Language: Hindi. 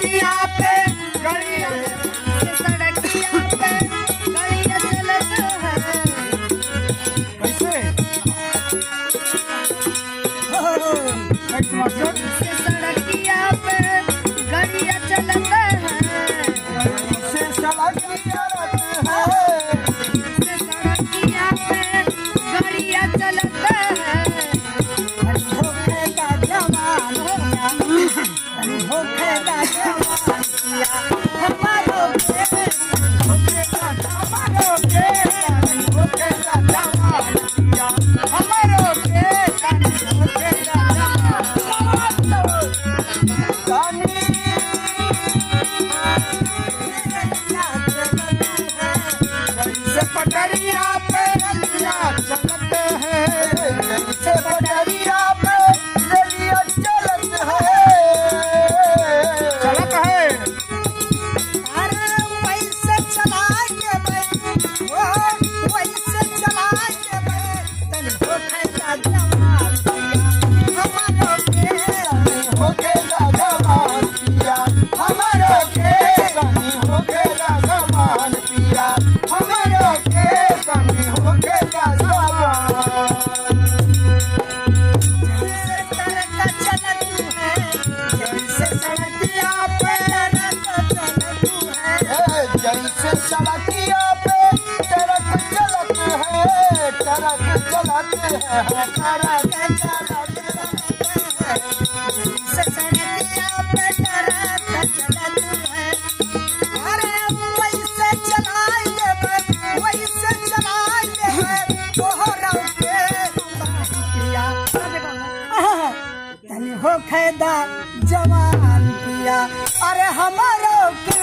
सड़किया पे गड़िया सड़किया पे गड़िया चलत है। कैसे मास्टर सड़किया पे गड़िया चलत है। से सड़किया है सड़किया पे गड़िया चलत है। धोखेगा जवान धोखेगा जवान हमारो के धोखेगा हमारो के धोखेगा जवान हमारो के धोखेगा जवान से पटरिया पे रलिया चलत है से पटरिया पे रलिया चलत है अरे वैसे चलाएंगे भाई, ओ वैसे चलाएंगे भाई। तनी धोखेगा जवान हमारो के होखेगा जवान पिया हमारो के कहीं होखेगा जवान पिया हमारो के कहीं होखेगा जवान का चलत है। जैसे सड़किया पे जैसे सड़किया पे ट्रक चलत है ट्रक चलत है ट्रक चलत है सड़किया पे ट्रक चलत है। अरे वैसे चलाएंगे भाई, वैसे चलाएंगे भाई। तोहरा के पिया तनी होखेदा जवान पिया। अरे हमारो के